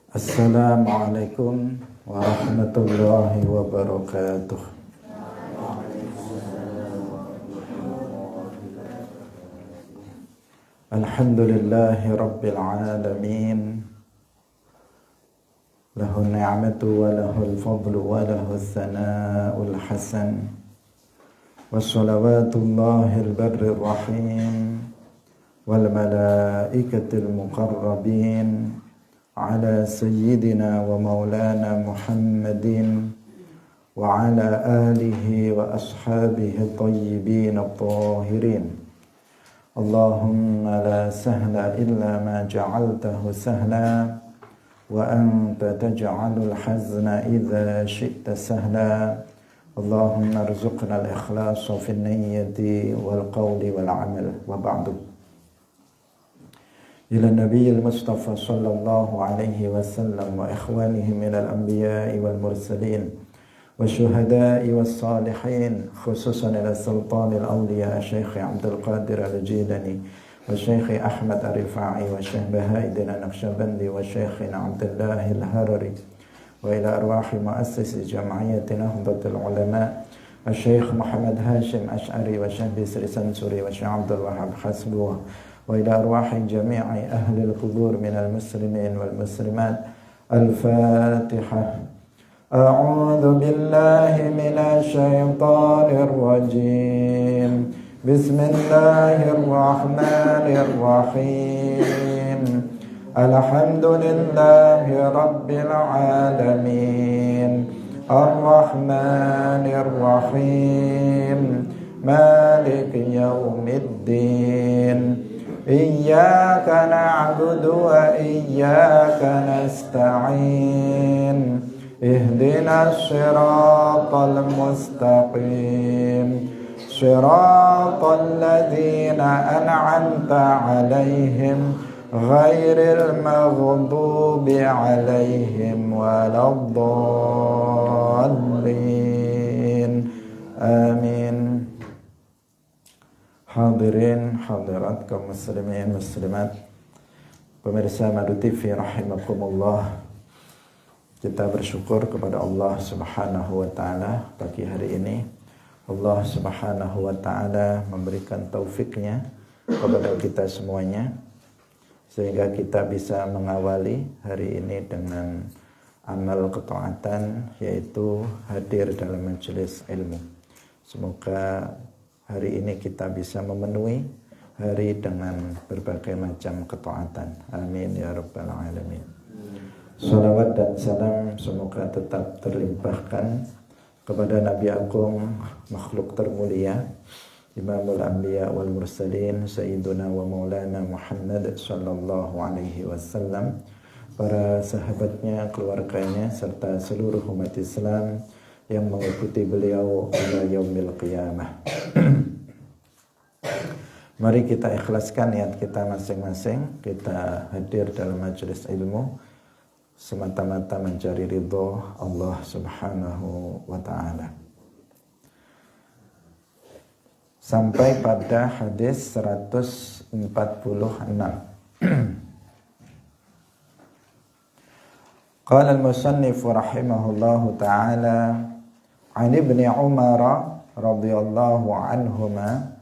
Assalamualaikum warahmatullahi wabarakatuh. Alhamdulillahi rabbil alamin. Lahu ni'matu wa lahul fadlu wa lahus sana'ul hasan. Wassalawatullahil barrir rahim wal malaikatil muqarrabin ala sayyidina wa maulana Muhammadin wa ala alihi wa ashabihi tayyibin at-tahirin. Allahumma la sahla illa ma ja'altahu sahla wa anta taj'alul hazna idza syi'ta sahla. Allahumma arzuqna al-ikhlasa fi an-niyyati wal qawli wal 'amal wa ba'du. Ila nabiyil Mustafa sallallahu alaihi wasallam wa ikhwanihi minal anbiya'i wal mursalin wa syuhada'i was salihin, khususan ila sultanil awliya Syekh Abdul Qadir al-Jilani wa Syekh Ahmad al-Rifa'i wa Syekh Baha'iddin al-Naqsyabandi wa Syekh Abdullah al-Harari wa ila arwahi muassis jam'iyyati Nahdlatul Ulama Syekh Muhammad Hashim Ash'ari wa Syekh Bisri Sansuri wa Syekh Abdul Wahab Hasbuh وإلى أرواح جميع أهل القبور من المسلمين والمسلمات. الفاتحة. أعوذ بالله من الشيطان الرجيم. بسم الله الرحمن الرحيم. الحمد لله رب العالمين الرحمن الرحيم مالك يوم الدين. Iyyaka na'budu wa iyyaka nasta'in. Ihdinas siratal mustaqim. Siratal ladzina an'amta 'alaihim ghairil maghdubi 'alaihim waladdallin. Amin. Hadirin hadirat kaum muslimin muslimat, pemirsa Madu TV rahimakumullah. Kita bersyukur kepada Allah Subhanahu wa taala pagi hari ini. Allah Subhanahu wa taala memberikan taufiknya kepada kita semuanya sehingga kita bisa mengawali hari ini dengan amal ketaatan, yaitu hadir dalam majelis ilmu. Semoga hari ini kita bisa memenuhi hari dengan berbagai macam ketaatan. Amin ya rabbal alamin. Salawat dan salam semoga tetap terlimpahkan kepada Nabi Agung, makhluk termulia, Imamul Anbiya wal Mursalin, Sayyiduna wa Maulana Muhammad sallallahu alaihi wasallam, para sahabatnya, keluarganya, serta seluruh umat Islam yang mengikuti beliau ila yaumil qiyamah. Mari kita ikhlaskan niat kita masing-masing. Kita hadir dalam majelis ilmu semata-mata mencari ridho Allah Subhanahu wa ta'ala. Sampai pada hadis 146. Qala al-musannif rahimahullahu ta'ala an ibni Umar radhiyallahu anhuma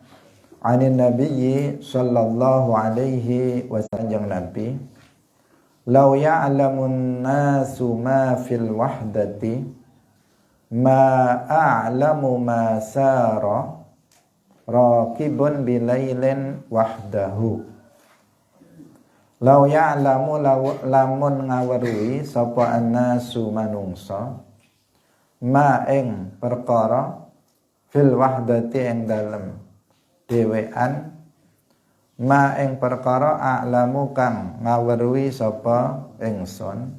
anin nabiyyi sallallahu alaihi wasallam, Nabi, law ya'lamun nasu ma fil wahdati ma a'lamu ma sara raqibun bilailin wahdahu. Law ya'lamu lamun ngaweruhi sapa annasu manungsa ma ing perkara fil wahdati ing dalem dhewean, ma ing perkara a'lamu kang ngaweruhi sapa ingsun,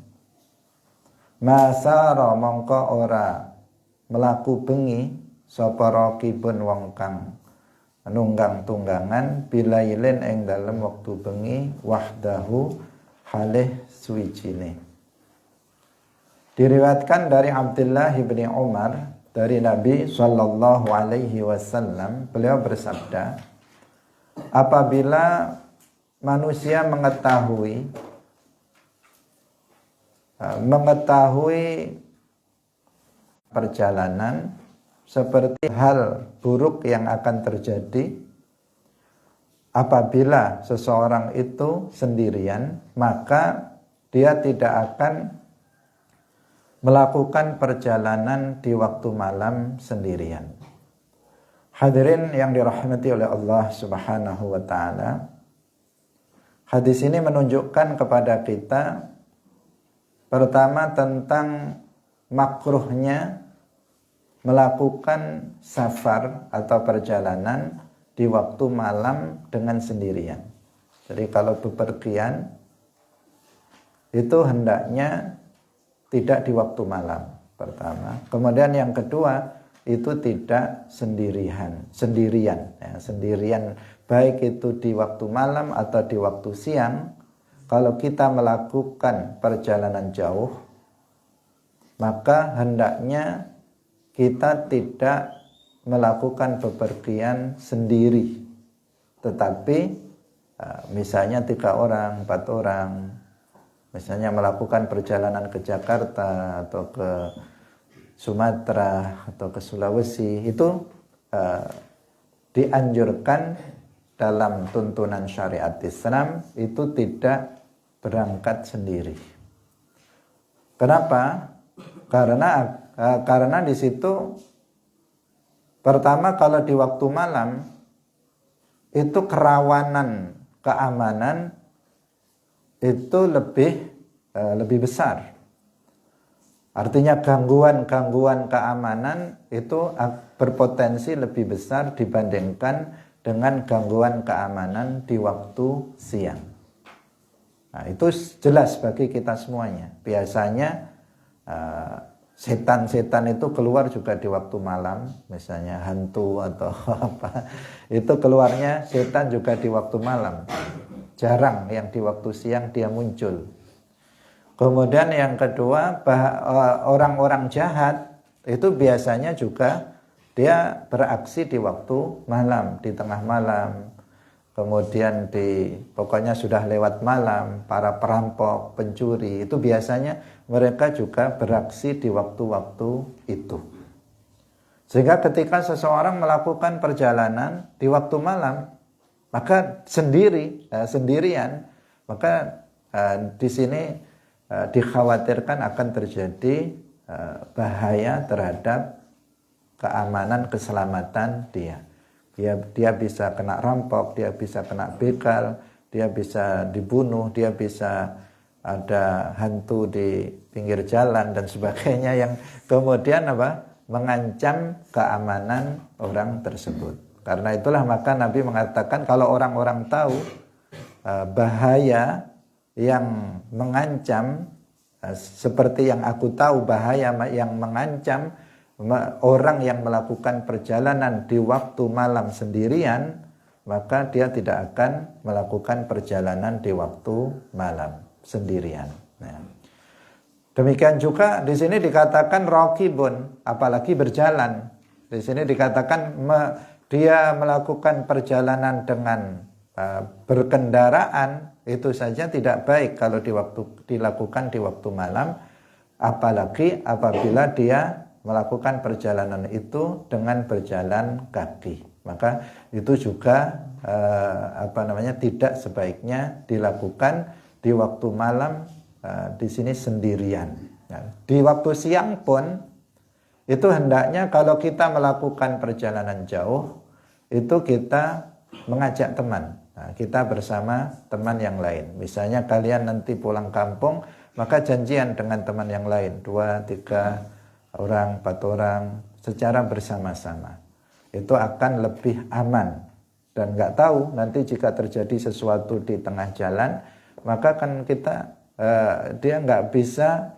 masara mongko ora melaku bengi sapa raqibun wong kang nunggang tunggangan bilailin ing dalem wektu bengi wahdahu halih suwijine. Diriwayatkan dari Abdullah bin Umar dari Nabi sallallahu alaihi wasallam, beliau bersabda, apabila manusia mengetahui mengetahui perjalanan seperti hal buruk yang akan terjadi apabila seseorang itu sendirian, maka dia tidak akan melakukan perjalanan di waktu malam sendirian. Hadirin yang dirahmati oleh Allah Subhanahu wa taala, hadis ini menunjukkan kepada kita pertama tentang makruhnya melakukan safar atau perjalanan di waktu malam dengan sendirian. Jadi kalau bepergian itu hendaknya tidak di waktu malam pertama. Kemudian yang kedua itu tidak sendirian, baik itu di waktu malam atau di waktu siang. Kalau kita melakukan perjalanan jauh, maka hendaknya kita tidak melakukan bepergian sendiri, tetapi misalnya 3 orang, 4 orang, misalnya melakukan perjalanan ke Jakarta atau ke Sumatera atau ke Sulawesi, itu dianjurkan dalam tuntunan syariat Islam itu tidak berangkat sendiri. Kenapa? Karena di situ pertama kalau di waktu malam itu kerawanan keamanan itu lebih besar. Artinya gangguan keamanan itu berpotensi lebih besar dibandingkan dengan gangguan keamanan di waktu siang. Nah, itu jelas bagi kita semuanya. Biasanya setan-setan itu keluar juga di waktu malam, misalnya hantu atau apa. Itu keluarnya setan juga di waktu malam. Jarang yang di waktu siang dia muncul. Kemudian yang kedua, orang-orang jahat itu biasanya juga dia beraksi di waktu malam, di tengah malam. Kemudian pokoknya sudah lewat malam, para perampok, pencuri, itu biasanya mereka juga beraksi di waktu-waktu itu. Sehingga ketika seseorang melakukan perjalanan di waktu malam, maka sendirian, maka di sini dikhawatirkan akan terjadi bahaya terhadap keamanan, keselamatan dia. Dia bisa kena rampok, dia bisa kena begal, dia bisa dibunuh, dia bisa ada hantu di pinggir jalan dan sebagainya yang kemudian mengancam keamanan orang tersebut. Karena itulah maka Nabi mengatakan kalau orang-orang tahu bahaya yang mengancam seperti yang aku tahu bahaya yang mengancam orang yang melakukan perjalanan di waktu malam sendirian, maka dia tidak akan melakukan perjalanan di waktu malam sendirian. Nah, demikian juga di sini dikatakan raqibun, apalagi berjalan. Di sini dikatakan dia melakukan perjalanan dengan berkendaraan, itu saja tidak baik kalau dilakukan di waktu malam, apalagi apabila dia melakukan perjalanan itu dengan berjalan kaki. Maka itu juga tidak sebaiknya dilakukan di waktu malam di sini sendirian. Nah, di waktu siang pun itu hendaknya kalau kita melakukan perjalanan jauh itu kita mengajak teman. Nah, kita bersama teman yang lain. Misalnya kalian nanti pulang kampung, maka janjian dengan teman yang lain, 2, 3 orang, 4 orang, secara bersama-sama. Itu akan lebih aman. Dan nggak tahu nanti jika terjadi sesuatu di tengah jalan, maka kan kita dia nggak bisa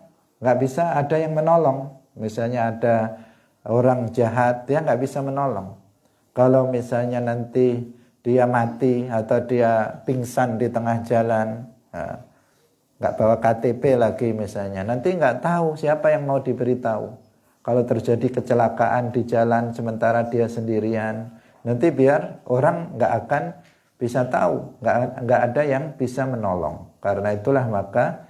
ada yang menolong. Misalnya ada orang jahat, dia nggak bisa menolong. Kalau misalnya nanti dia mati atau dia pingsan di tengah jalan, nggak bawa KTP lagi misalnya, nanti nggak tahu siapa yang mau diberitahu. Kalau terjadi kecelakaan di jalan sementara dia sendirian, nanti biar orang nggak akan bisa tahu, nggak ada yang bisa menolong. Karena itulah maka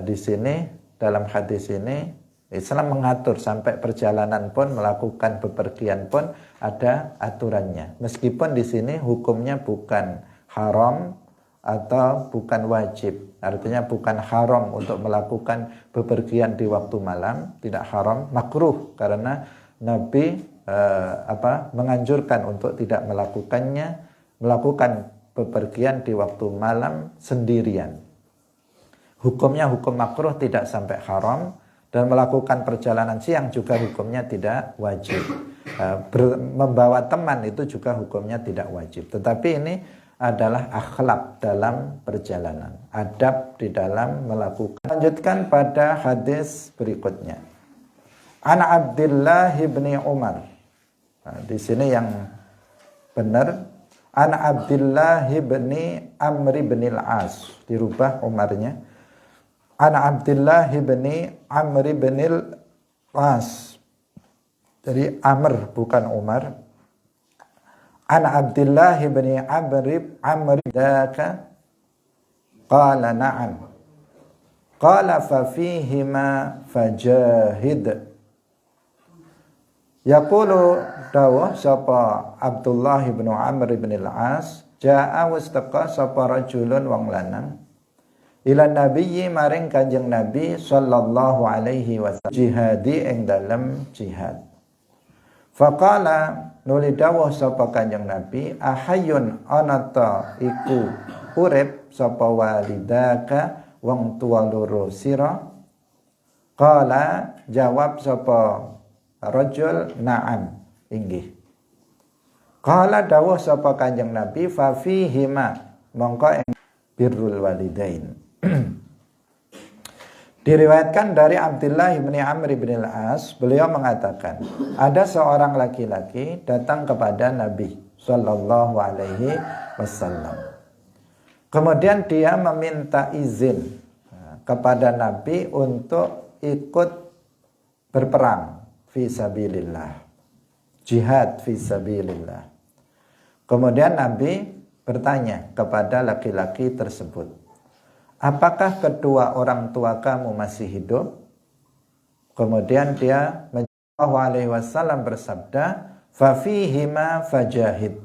di sini dalam hadis ini Islam mengatur sampai perjalanan pun, melakukan bepergian pun ada aturannya. Meskipun di sini hukumnya bukan haram atau bukan wajib. Artinya bukan haram untuk melakukan bepergian di waktu malam, tidak haram, makruh karena Nabi menganjurkan untuk tidak melakukan bepergian di waktu malam sendirian. Hukumnya hukum makruh, tidak sampai haram. Dan melakukan perjalanan siang juga hukumnya tidak wajib. Membawa teman itu juga hukumnya tidak wajib. Tetapi ini adalah akhlak dalam perjalanan, adab di dalam melakukan. Lanjutkan pada hadis berikutnya. An Abdullah bin Umar. Nah, di sini yang benar. An Abdullah bin Amr bin al-As. Dirubah Umarnya. An Abdullah bin Amr bin al-As. Jadi Amr bukan Umar. An Abdullah bin Amr daka qala na'am. Qala fa fihima fajahid. Yaqulu dawuh sapa Abdullah bin Amr bin al-As, jaa wastaqa sapa rajulun wong lanang ila nabiyyi maring Kanjeng Nabi sallallahu alaihi wasallam jihadi ing dalem jihad. Faqala nuli dawuh sapa Kanjeng Nabi, ahayun anata iku urip sapa walidaka wong tua loro sira. Qala jawab sapa rajul, na'am, inggih. Qala dawuh sapa Kanjeng Nabi, fa fihima mongko ing birrul walidain. Diriwayatkan dari Abdullah bin Amr bin al-As, beliau mengatakan, ada seorang laki-laki datang kepada Nabi sallallahu alaihi wasallam. Kemudian dia meminta izin kepada Nabi untuk ikut berperang fi sabilillah, jihad fi sabilillah. Kemudian Nabi bertanya kepada laki-laki tersebut, apakah kedua orang tua kamu masih hidup? Kemudian dia sallallahu alaihi wasallam bersabda, fa fihima fajahid.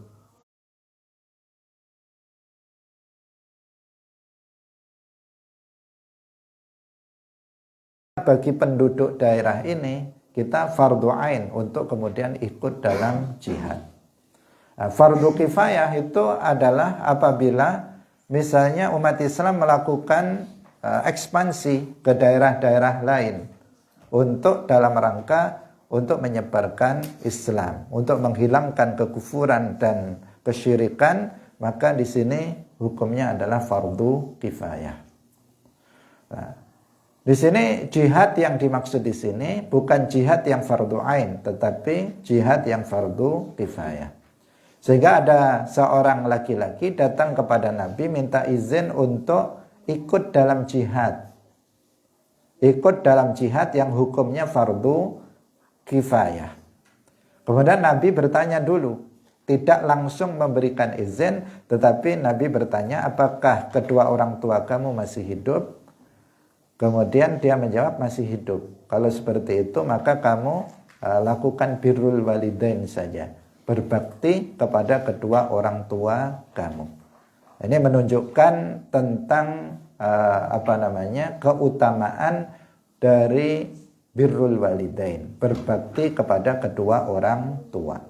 Bagi penduduk daerah ini, kita fardu ain untuk kemudian ikut dalam jihad. Fardu kifayah itu adalah apabila misalnya umat Islam melakukan ekspansi ke daerah-daerah lain untuk dalam rangka untuk menyebarkan Islam, untuk menghilangkan kekufuran dan kesyirikan, maka di sini hukumnya adalah fardu kifayah. Nah, di sini jihad yang dimaksud di sini bukan jihad yang fardu ain, tetapi jihad yang fardu kifayah. Sehingga ada seorang laki-laki datang kepada Nabi minta izin untuk ikut dalam jihad. Ikut dalam jihad yang hukumnya fardu kifayah. Kemudian Nabi bertanya dulu, tidak langsung memberikan izin, tetapi Nabi bertanya, apakah kedua orang tua kamu masih hidup? Kemudian dia menjawab, masih hidup. Kalau seperti itu maka kamu lakukan birrul walidain saja. Berbakti kepada kedua orang tua kamu. Ini menunjukkan tentang keutamaan dari birrul walidain, berbakti kepada kedua orang tua.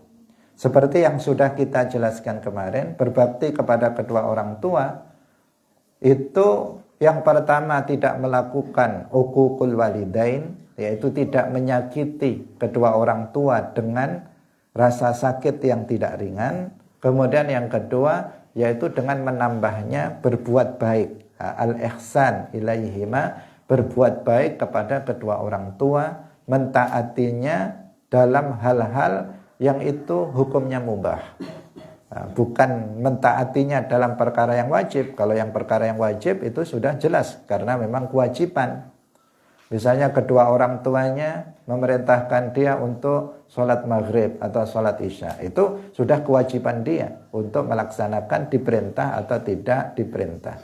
Seperti yang sudah kita jelaskan kemarin, berbakti kepada kedua orang tua itu yang pertama tidak melakukan uququl walidain, yaitu tidak menyakiti kedua orang tua dengan rasa sakit yang tidak ringan. Kemudian yang kedua yaitu dengan menambahnya berbuat baik, al-ihsan ilaihima, berbuat baik kepada kedua orang tua, mentaatinya dalam hal-hal yang itu hukumnya mubah. Bukan mentaatinya dalam perkara yang wajib. Kalau yang perkara yang wajib itu sudah jelas karena memang kewajiban. Misalnya kedua orang tuanya memerintahkan dia untuk sholat maghrib atau sholat isya. Itu sudah kewajiban dia untuk melaksanakan, diperintah atau tidak diperintah.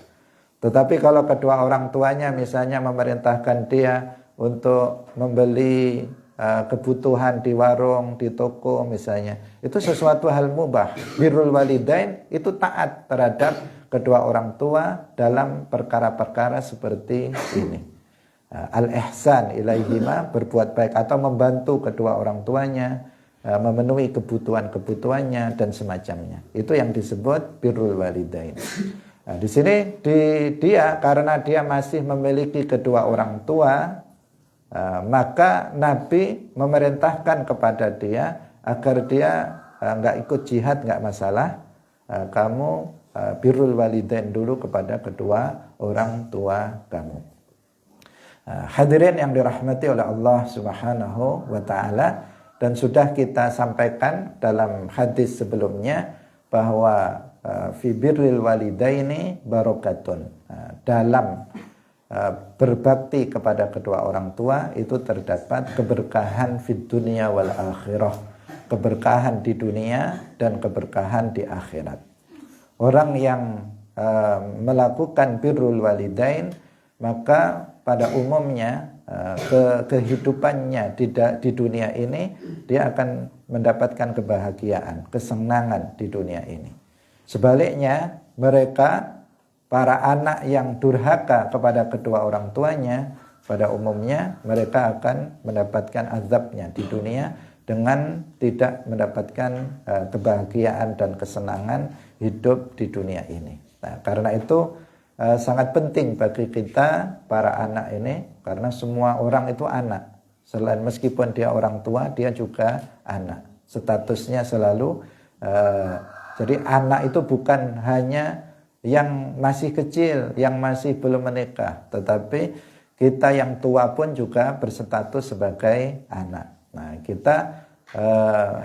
Tetapi kalau kedua orang tuanya misalnya memerintahkan dia untuk membeli kebutuhan di warung, di toko misalnya, itu sesuatu hal mubah. Birrul walidain itu taat terhadap kedua orang tua dalam perkara-perkara seperti ini. Al-ihsan ilaihima, berbuat baik atau membantu kedua orang tuanya, memenuhi kebutuhan-kebutuhannya dan semacamnya. Itu yang disebut birrul walidain. Nah, di sini dia karena dia masih memiliki kedua orang tua, maka Nabi memerintahkan kepada dia agar dia nggak ikut jihad, nggak masalah. Kamu birrul walidain dulu kepada kedua orang tua kamu. Hadirin yang dirahmati oleh Allah Subhanahu wa taala, dan sudah kita sampaikan dalam hadis sebelumnya bahwa fi birril walidaini barokatun, dalam berbakti kepada kedua orang tua itu terdapat keberkahan fid dunya wal akhirah, keberkahan di dunia dan keberkahan di akhirat. Orang yang melakukan birrul walidain, maka pada umumnya kehidupannya di dunia ini dia akan mendapatkan kebahagiaan, kesenangan di dunia ini. Sebaliknya, mereka para anak yang durhaka kepada kedua orang tuanya, pada umumnya mereka akan mendapatkan azabnya di dunia dengan tidak mendapatkan kebahagiaan dan kesenangan hidup di dunia ini. Nah, karena itu sangat penting bagi kita para anak ini, karena semua orang itu anak. Selain meskipun dia orang tua, dia juga anak. Statusnya selalu jadi anak itu bukan hanya yang masih kecil, yang masih belum menikah, tetapi kita yang tua pun juga berstatus sebagai anak. Nah, kita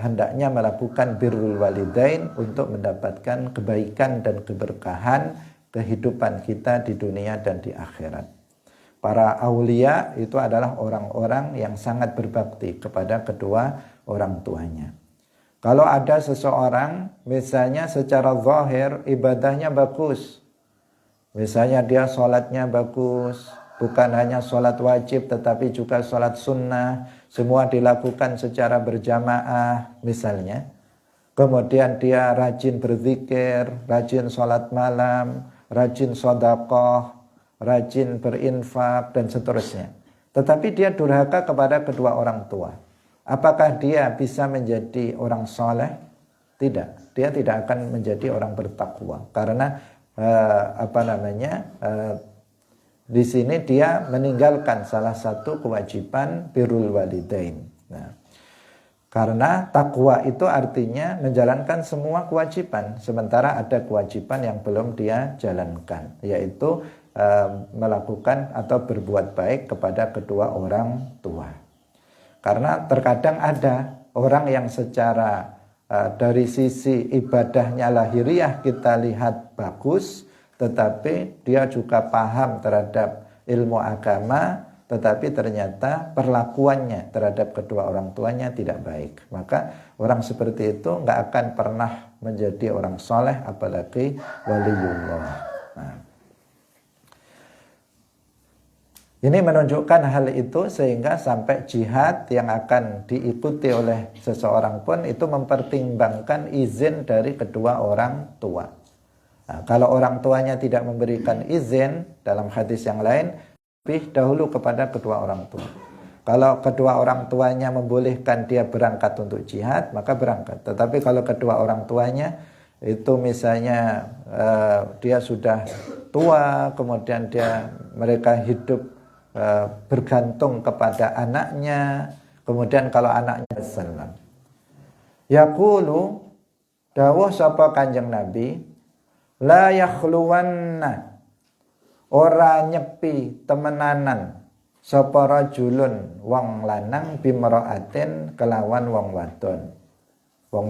hendaknya melakukan birrul walidain untuk mendapatkan kebaikan dan keberkahan kehidupan kita di dunia dan di akhirat. Para aulia itu adalah orang-orang yang sangat berbakti kepada kedua orang tuanya. Kalau ada seseorang misalnya secara zahir ibadahnya bagus, misalnya dia sholatnya bagus, bukan hanya sholat wajib tetapi juga sholat sunnah, semua dilakukan secara berjamaah misalnya, kemudian dia rajin berzikir, rajin sholat malam, rajin sedekah, rajin berinfak dan seterusnya, tetapi dia durhaka kepada kedua orang tua. Apakah dia bisa menjadi orang soleh? Tidak, dia tidak akan menjadi orang bertakwa karena di sini dia meninggalkan salah satu kewajiban birrul walidain. Nah, karena takwa itu artinya menjalankan semua kewajiban, sementara ada kewajiban yang belum dia jalankan, yaitu melakukan atau berbuat baik kepada kedua orang tua. Karena terkadang ada orang yang secara dari sisi ibadahnya lahiriah kita lihat bagus, tetapi dia juga paham terhadap ilmu agama, tetapi ternyata perlakuannya terhadap kedua orang tuanya tidak baik. Maka orang seperti itu nggak akan pernah menjadi orang soleh, apalagi waliullah. Nah, ini menunjukkan hal itu sehingga sampai jihad yang akan diikuti oleh seseorang pun itu mempertimbangkan izin dari kedua orang tua. Nah, kalau orang tuanya tidak memberikan izin, dalam hadis yang lain, lebih dahulu kepada kedua orang tua. Kalau kedua orang tuanya membolehkan dia berangkat untuk jihad, maka berangkat. Tetapi kalau kedua orang tuanya itu misalnya dia sudah tua, kemudian mereka hidup bergantung kepada anaknya, kemudian kalau anaknya salam. Yaqulu dawuh sapa Kanjeng Nabi, la yakhluwanna, ora nyepi temenanan sapa rajulun wong lanang bimra'atin kelawan wong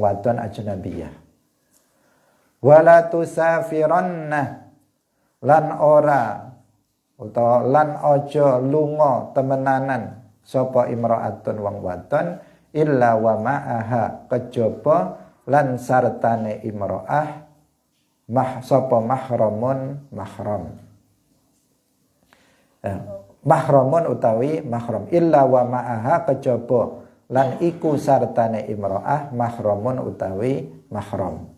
wadon ajnabiyah. Wala tusafiranna, lan ora utawa lan aja lunga temenanan sapa imra'atun wong wadon illa wa ma'aha, kejaba lan sartane imra'ah sapa mahramun mahram. mahramun utawi mahram, illa wa ma'aha kejaba lan iku sartane imro'ah mahramun utawi mahram.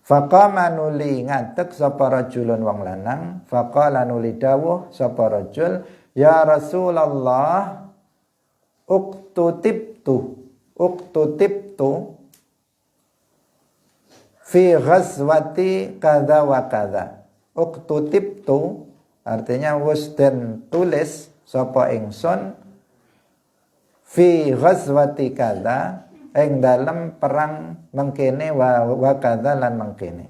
Faqama nuli ngadeg sapa rajulun wong lanang, faqala nuli dawuh sapa rajul, ya Rasulullah, uktutibtu fi ghazwati kadza wa kadza. Uktutibtu artinya wis den tulis sapa ingsun fi ghazwati kadza ing dalem perang mengkene wa kadza lan mengkene.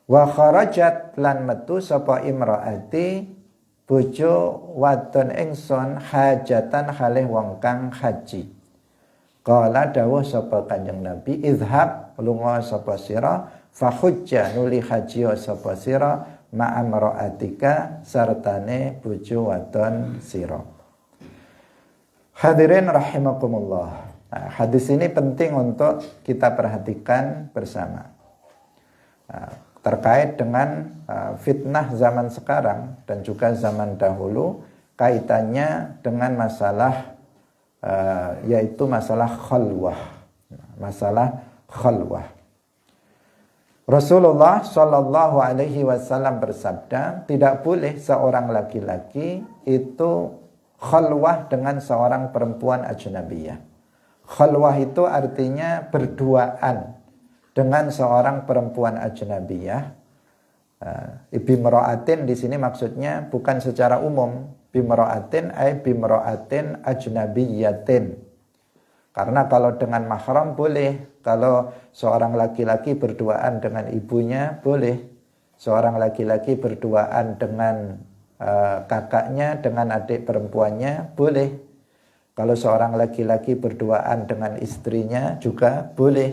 Wa kharajat lan metu sapa imraati bojo wadon ingsun hajatan halih wong kang haji. Qala dawuh sapa Kanjeng Nabi, izhab lunga sapa sira fa hujja nuli haji sapa sira ma'amra'atika sartane bojo wadon sira. Hadirin rahimakumullah. Nah, hadis ini penting untuk kita perhatikan bersama. Terkait dengan fitnah zaman sekarang dan juga zaman dahulu, kaitannya dengan masalah yaitu masalah khalwah. Masalah khalwah. Rasulullah Shallallahu Alaihi Wasallam bersabda, tidak boleh seorang laki-laki itu khalwah dengan seorang perempuan ajnabiyah. Khalwah itu artinya berduaan dengan seorang perempuan ajnabiyah. Bimra'atin di sini maksudnya bukan secara umum. Bimra'atin ay bimra'atin ajnabiyatin. Karena kalau dengan mahram boleh. Kalau seorang laki-laki berduaan dengan ibunya boleh. Seorang laki-laki berduaan dengan kakaknya, dengan adik perempuannya boleh. Kalau seorang laki-laki berduaan dengan istrinya juga boleh.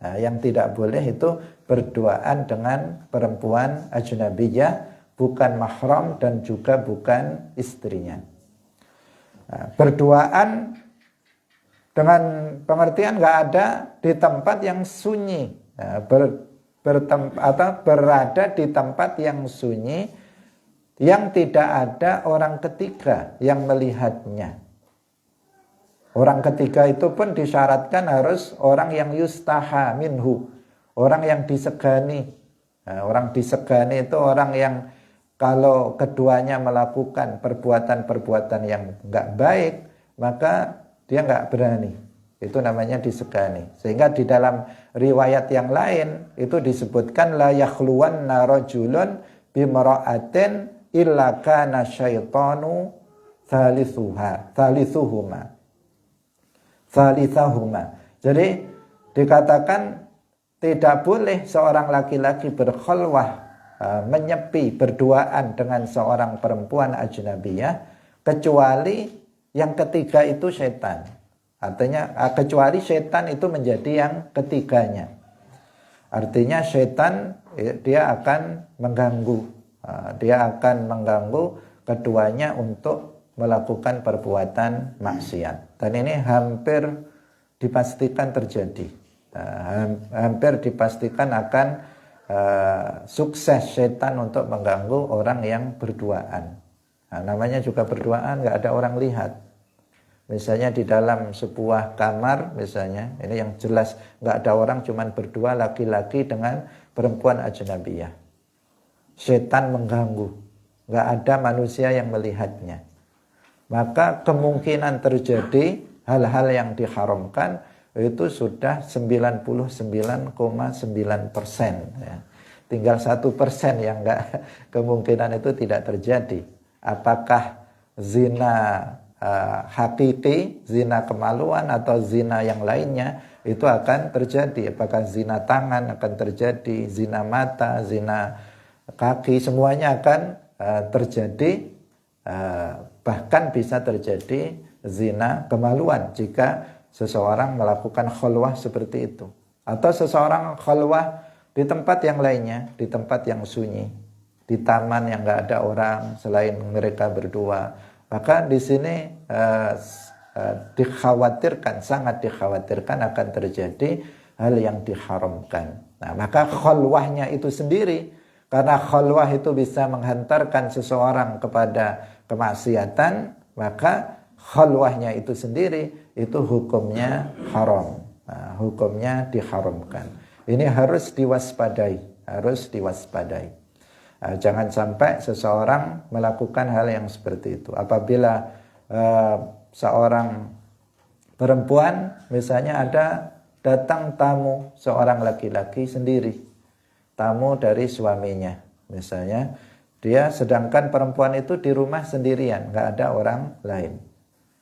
Nah, yang tidak boleh itu berduaan dengan perempuan ajnabiyah, bukan mahram dan juga bukan istrinya. Nah, berduaan dengan pengertian nggak ada di tempat yang sunyi. Nah, berada di tempat yang sunyi yang tidak ada orang ketiga yang melihatnya. Orang ketiga itu pun disyaratkan harus orang yang yustaha minhu, orang yang disegani. Nah, orang disegani itu orang yang kalau keduanya melakukan perbuatan-perbuatan yang enggak baik, maka dia enggak berani. Itu namanya disegani. Sehingga di dalam riwayat yang lain itu disebutkan la yakhluwanna rajulun bimra'atin illa kana syaitanu Thalithahuma. Jadi dikatakan tidak boleh seorang laki-laki berkhalwah, menyepi, berduaan dengan seorang perempuan ajnabiyah kecuali yang ketiga itu setan. Artinya kecuali setan itu menjadi yang ketiganya. Artinya setan dia akan mengganggu. Dia akan mengganggu keduanya untuk melakukan perbuatan maksiat. Dan ini hampir dipastikan terjadi. Hampir dipastikan akan sukses setan untuk mengganggu orang yang berduaan. Nah, namanya juga berduaan, nggak ada orang lihat. Misalnya di dalam sebuah kamar, misalnya, ini yang jelas nggak ada orang, cuman berdua laki-laki dengan perempuan ajnabiyah. Setan mengganggu, nggak ada manusia yang melihatnya. Maka kemungkinan terjadi hal-hal yang diharamkan itu sudah 99,9%. Ya. Tinggal 1% yang enggak, kemungkinan itu tidak terjadi. Apakah zina hakiki, zina kemaluan atau zina yang lainnya itu akan terjadi. Apakah zina tangan akan terjadi, zina mata, zina kaki, semuanya akan terjadi. Bahkan bisa terjadi zina kemaluan jika seseorang melakukan khalwah seperti itu. Atau seseorang khalwah di tempat yang lainnya, di tempat yang sunyi, di taman yang nggak ada orang selain mereka berdua. Maka di sini dikhawatirkan, sangat dikhawatirkan akan terjadi hal yang diharamkan. Nah, maka khalwahnya itu sendiri Karena khalwah itu bisa menghantarkan seseorang kepada kemaksiatan, maka khalwahnya itu sendiri itu hukumnya haram. Nah, hukumnya diharamkan. Ini harus diwaspadai, harus diwaspadai. Nah, jangan sampai seseorang melakukan hal yang seperti itu. Apabila seorang perempuan misalnya datang tamu seorang laki-laki sendiri, tamu dari suaminya misalnya, dia sedangkan perempuan itu di rumah sendirian, nggak ada orang lain,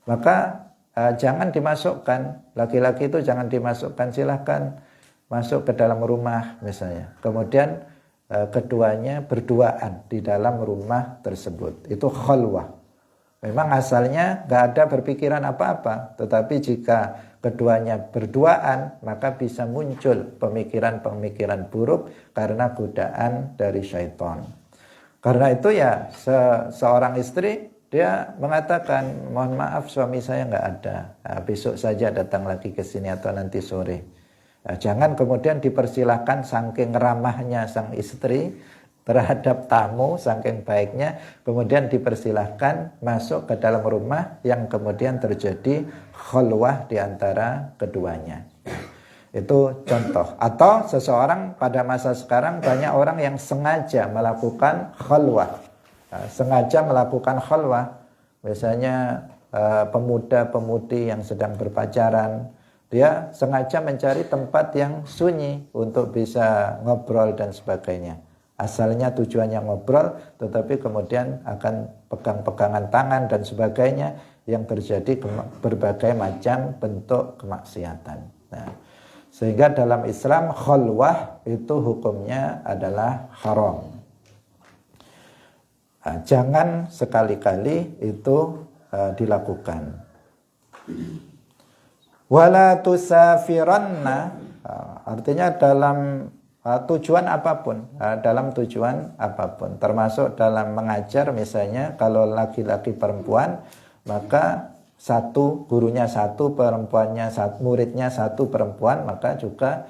maka jangan dimasukkan, laki-laki itu jangan dimasukkan, silahkan masuk ke dalam rumah misalnya, kemudian keduanya berduaan di dalam rumah tersebut, itu khalwah. Memang asalnya nggak ada berpikiran apa-apa, tetapi jika keduanya berduaan, maka bisa muncul pemikiran-pemikiran buruk karena godaan dari syaitan. Karena itu ya seorang istri, dia mengatakan, mohon maaf suami saya nggak ada, nah, besok saja datang lagi ke sini atau nanti sore. Nah, jangan kemudian dipersilahkan saking ramahnya sang istri terhadap tamu, saking baiknya, kemudian dipersilahkan masuk ke dalam rumah yang kemudian terjadi khalwah di antara keduanya. Itu contoh. Atau seseorang pada masa sekarang banyak orang yang sengaja melakukan khalwah. Nah, sengaja melakukan khalwah. Misalnya pemuda-pemudi yang sedang berpacaran, dia sengaja mencari tempat yang sunyi untuk bisa ngobrol dan sebagainya. Asalnya tujuannya ngobrol, tetapi kemudian akan pegang-pegangan tangan dan sebagainya, yang terjadi berbagai macam bentuk kemaksiatan. Nah, sehingga dalam Islam khalwah itu hukumnya adalah haram. Nah, jangan sekali-kali itu dilakukan. Wala tusafiranna, artinya dalam tujuan apapun, dalam tujuan apapun, termasuk dalam mengajar misalnya, kalau laki-laki perempuan, maka satu, gurunya satu, perempuannya satu, muridnya satu perempuan, maka juga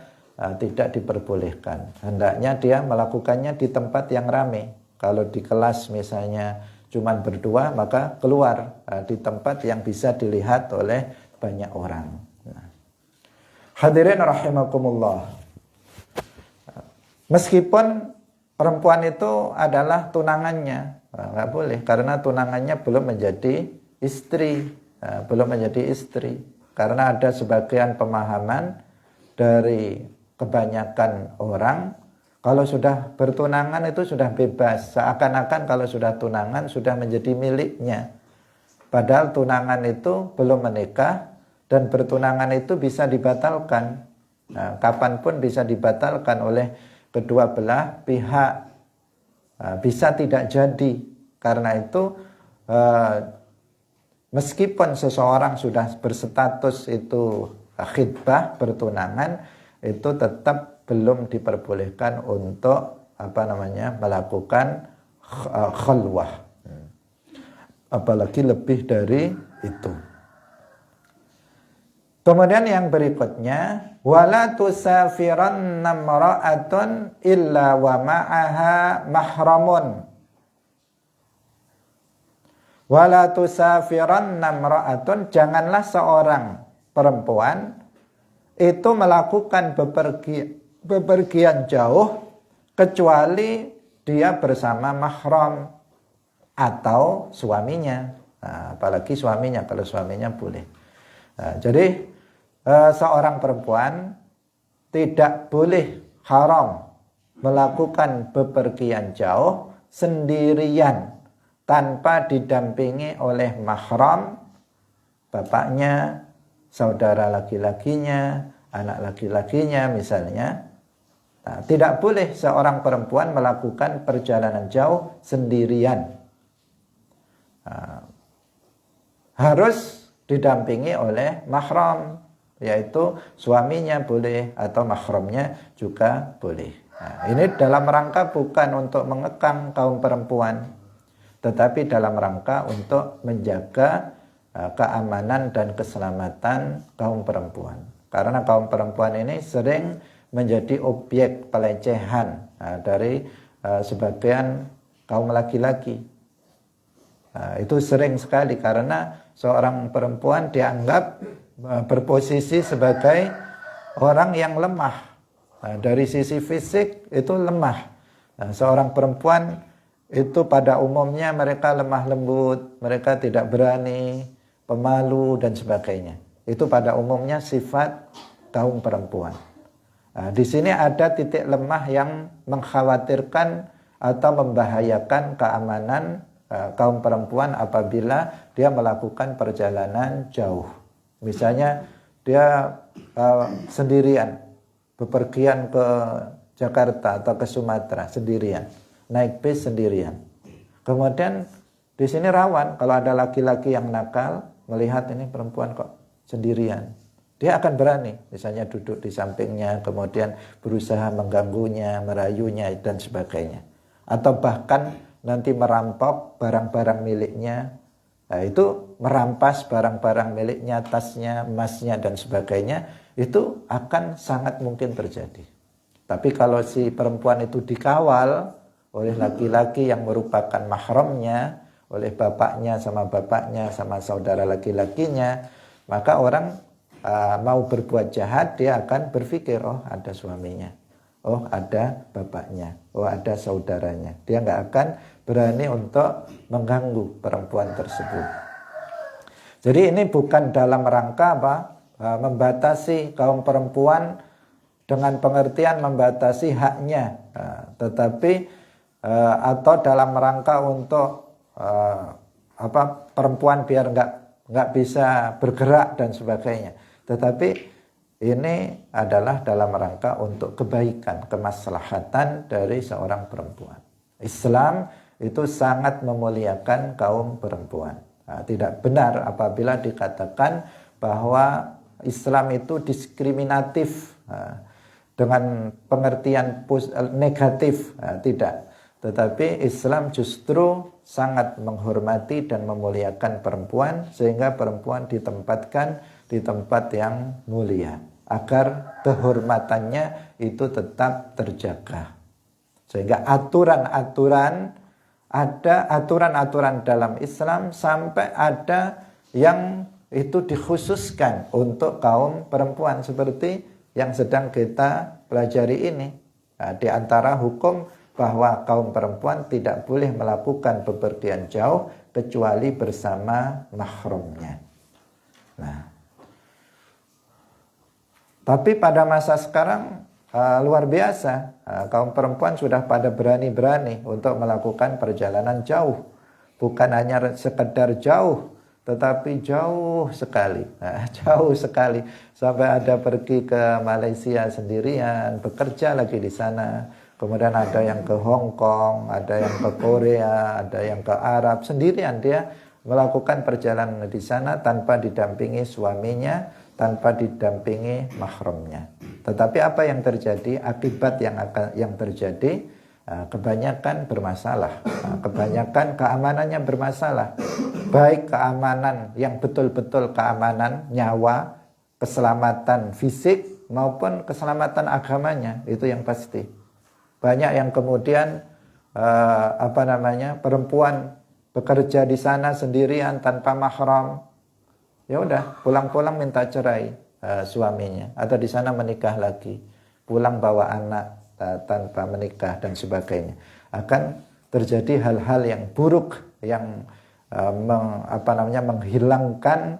tidak diperbolehkan. Hendaknya dia melakukannya di tempat yang ramai. Kalau di kelas misalnya cuma berdua, maka keluar di tempat yang bisa dilihat oleh banyak orang. Nah, hadirin rahimakumullah. Meskipun perempuan itu adalah tunangannya, nggak boleh, karena tunangannya belum menjadi istri, belum menjadi istri. Karena ada sebagian pemahaman dari kebanyakan orang, kalau sudah bertunangan itu sudah bebas, seakan-akan kalau sudah tunangan sudah menjadi miliknya. Padahal tunangan itu belum menikah, dan bertunangan itu bisa dibatalkan. Nah, kapanpun bisa dibatalkan oleh kedua belah pihak, bisa tidak jadi. Karena itu meskipun seseorang sudah berstatus itu khitbah, bertunangan, itu tetap belum diperbolehkan untuk melakukan khalwah, apalagi lebih dari itu. Kemudian yang berikutnya, wala tusafiranna imra'atun illa wa ma'aha mahramun. Wala tusafiranna imra'atun, janganlah seorang perempuan itu melakukan bepergian jauh kecuali dia bersama mahram atau suaminya. Nah, apalagi suaminya, kalau suaminya boleh. Nah, jadi seorang perempuan tidak boleh, haram melakukan bepergian jauh sendirian tanpa didampingi oleh mahram, bapaknya, saudara laki-lakinya, anak laki-lakinya misalnya. Nah, tidak boleh seorang perempuan melakukan perjalanan jauh sendirian. Nah, harus didampingi oleh mahram, yaitu suaminya boleh atau mahramnya juga boleh. Nah, ini dalam rangka bukan untuk mengekang kaum perempuan, tetapi dalam rangka untuk menjaga keamanan dan keselamatan kaum perempuan. Karena kaum perempuan ini sering menjadi objek pelecehan dari sebagian kaum laki-laki. Itu sering sekali karena seorang perempuan dianggap berposisi sebagai orang yang lemah. Dari sisi fisik itu lemah. Seorang perempuan itu pada umumnya mereka lemah lembut, mereka tidak berani, pemalu dan sebagainya. Itu pada umumnya sifat kaum perempuan. Di sini ada titik lemah yang mengkhawatirkan atau membahayakan keamanan kaum perempuan apabila dia melakukan perjalanan jauh. Misalnya dia sendirian, bepergian ke Jakarta atau ke Sumatera sendirian, naik bis sendirian. Kemudian di sini rawan kalau ada laki-laki yang nakal melihat ini perempuan kok sendirian. Dia akan berani, misalnya duduk di sampingnya, kemudian berusaha mengganggunya, merayunya dan sebagainya. Atau bahkan nanti merampok barang-barang miliknya. Itu merampas barang-barang miliknya, tasnya, emasnya dan sebagainya, itu akan sangat mungkin terjadi. Tapi kalau si perempuan itu dikawal oleh laki-laki yang merupakan mahramnya, oleh bapaknya sama saudara laki-lakinya, maka orang mau berbuat jahat, dia akan berpikir, oh ada suaminya, oh ada bapaknya, oh ada saudaranya. Dia nggak akan berani untuk mengganggu perempuan tersebut. Jadi ini bukan dalam rangka membatasi kaum perempuan dengan pengertian membatasi haknya, tetapi atau dalam rangka untuk perempuan biar nggak bisa bergerak dan sebagainya. Tetapi ini adalah dalam rangka untuk kebaikan, kemaslahatan dari seorang perempuan. Islam itu sangat memuliakan kaum perempuan. Tidak benar apabila dikatakan bahwa Islam itu diskriminatif dengan pengertian negatif. Tidak. Tetapi Islam justru sangat menghormati dan memuliakan perempuan, sehingga perempuan ditempatkan di tempat yang mulia agar kehormatannya itu tetap terjaga. Sehingga aturan-aturan dalam Islam sampai ada yang itu dikhususkan untuk kaum perempuan seperti yang sedang kita pelajari ini. Di antara hukum bahwa kaum perempuan tidak boleh melakukan bepergian jauh kecuali bersama mahramnya. Tapi pada masa sekarang luar biasa, kaum perempuan sudah pada berani-berani untuk melakukan perjalanan jauh. Bukan hanya sekedar jauh, tetapi jauh sekali. Jauh sekali. Sampai ada pergi ke Malaysia sendirian, bekerja lagi di sana. Kemudian ada yang ke Hong Kong, ada yang ke Korea, ada yang ke Arab. Sendirian dia melakukan perjalanan di sana tanpa didampingi suaminya, tanpa didampingi mahramnya. Tetapi apa yang terjadi? Akibat yang terjadi, kebanyakan bermasalah. Kebanyakan keamanannya bermasalah. Baik keamanan yang betul-betul keamanan nyawa, keselamatan fisik maupun keselamatan agamanya, itu yang pasti. Banyak yang kemudian perempuan bekerja di sana sendirian tanpa mahram. Ya udah, pulang-pulang minta cerai suaminya, atau di sana menikah lagi, pulang bawa anak tanpa menikah dan sebagainya. Akan terjadi hal-hal yang buruk yang menghilangkan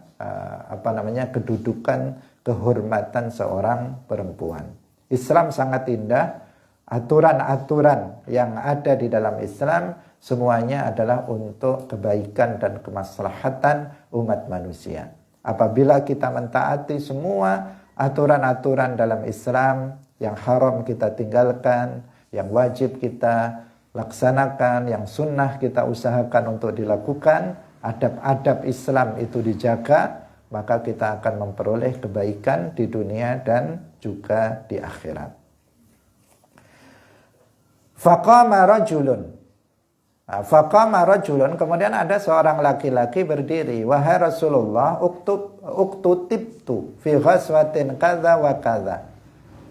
kedudukan, kehormatan seorang perempuan. Islam sangat indah. Aturan-aturan yang ada di dalam Islam semuanya adalah untuk kebaikan dan kemaslahatan umat manusia. Apabila kita mentaati semua aturan-aturan dalam Islam, yang haram kita tinggalkan, yang wajib kita laksanakan, yang sunnah kita usahakan untuk dilakukan, adab-adab Islam itu dijaga, maka kita akan memperoleh kebaikan di dunia dan juga di akhirat. Faqama rajulun, kemudian ada seorang laki-laki berdiri, wahai Rasulullah, uktutibtu fi ghazwatin kadza wa kadza.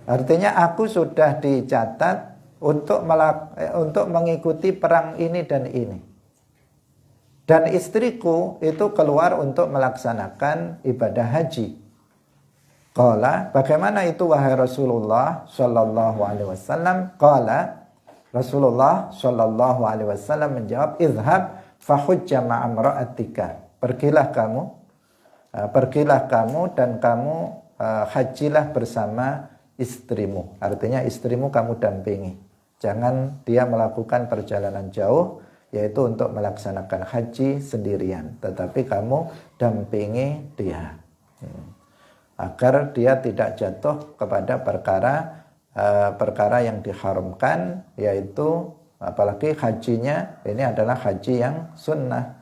Artinya aku sudah dicatat untuk mengikuti perang ini dan ini. Dan istriku itu keluar untuk melaksanakan ibadah haji. Qala, bagaimana itu wahai Rasulullah sallallahu alaihi wasallam? Qala, Rasulullah sallallahu alaihi wasallam menjawab, "Izhab fahujja ma'amra'atika." Pergilah kamu dan kamu hajilah bersama istrimu. Artinya istrimu kamu dampingi. Jangan dia melakukan perjalanan jauh, yaitu untuk melaksanakan haji sendirian, tetapi kamu dampingi dia agar dia tidak jatuh kepada perkara yang diharamkan, yaitu apalagi hajinya ini adalah haji yang sunnah.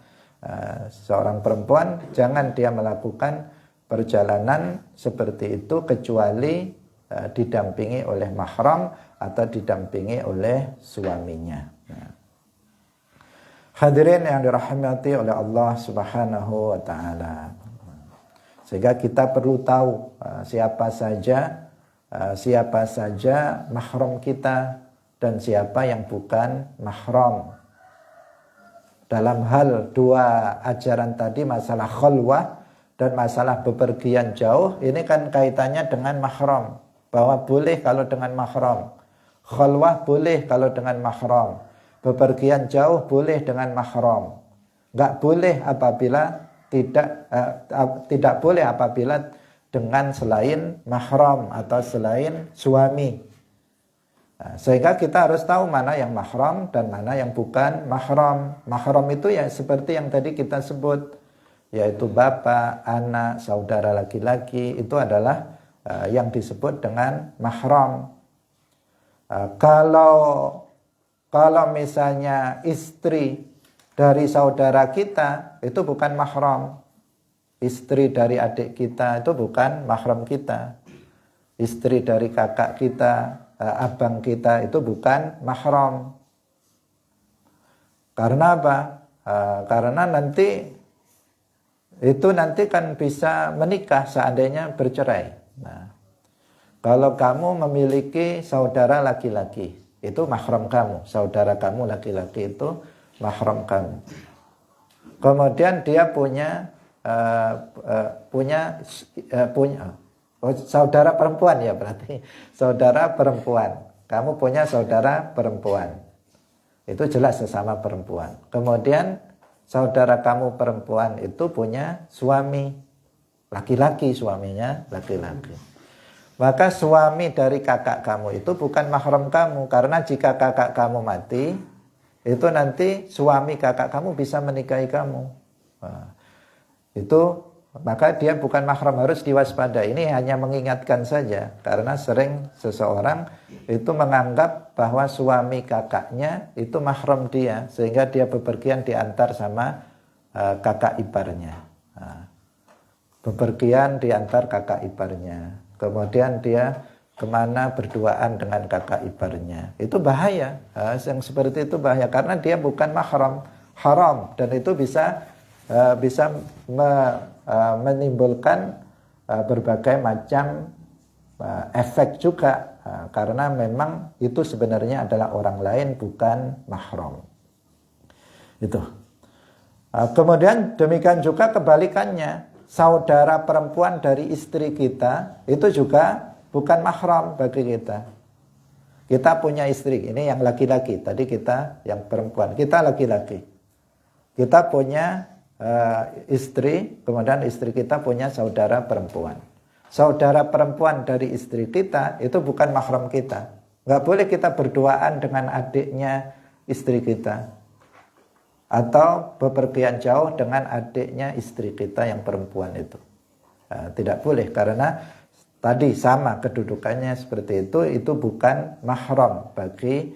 Seorang perempuan jangan dia melakukan perjalanan seperti itu kecuali didampingi oleh mahram atau didampingi oleh suaminya. Hadirin yang dirahmati oleh Allah Subhanahu wa taala. Sehingga kita perlu tahu siapa saja mahram kita dan siapa yang bukan mahram. Dalam hal dua ajaran tadi, masalah khalwah dan masalah bepergian jauh, ini kan kaitannya dengan mahram. Bahwa boleh kalau dengan mahram. Khalwah boleh kalau dengan mahram. Bepergian jauh boleh dengan mahram. Enggak boleh apabila tidak boleh apabila dengan selain mahram atau selain suami. Sehingga kita harus tahu mana yang mahram dan mana yang bukan mahram. Mahram itu ya seperti yang tadi kita sebut, yaitu bapak, anak, saudara laki-laki, itu adalah yang disebut dengan mahram. Kalau misalnya istri dari saudara kita itu bukan mahram. Istri dari adik kita itu bukan mahram kita. Istri dari kakak kita, abang kita itu bukan mahram. Karena apa? Karena nanti kan bisa menikah seandainya bercerai. Nah, kalau kamu memiliki saudara laki-laki, itu mahram kamu. Saudara kamu laki-laki itu mahram kamu. Kemudian dia punya saudara perempuan, ya berarti saudara perempuan. Kamu punya saudara perempuan. Itu jelas sesama perempuan. Kemudian saudara kamu perempuan itu punya suami laki-laki, suaminya laki-laki. Maka suami dari kakak kamu itu bukan mahram kamu, karena jika kakak kamu mati, itu nanti suami kakak kamu bisa menikahi kamu. Nah, itu maka dia bukan mahram, harus diwaspadai. Ini hanya mengingatkan saja, karena sering seseorang itu menganggap bahwa suami kakaknya itu mahram dia, sehingga dia bepergian diantar sama kakak iparnya. Nah, bepergian diantar kakak iparnya. Kemudian dia kemana berduaan dengan kakak iparnya. Itu bahaya. Yang seperti itu bahaya karena dia bukan mahram, haram, dan itu bisa menimbulkan berbagai macam efek juga, karena memang itu sebenarnya adalah orang lain, bukan mahram. Itu. Kemudian demikian juga kebalikannya. Saudara perempuan dari istri kita itu juga bukan mahram bagi kita. Kita punya istri, ini yang laki-laki, tadi kita yang perempuan, kita laki-laki. Kita punya istri, kemudian istri kita punya saudara perempuan. Saudara perempuan dari istri kita itu bukan mahram kita. Nggak boleh kita berduaan dengan adiknya istri kita, atau bepergian jauh dengan adiknya istri kita yang perempuan itu. Tidak boleh, karena tadi sama kedudukannya seperti itu bukan mahram bagi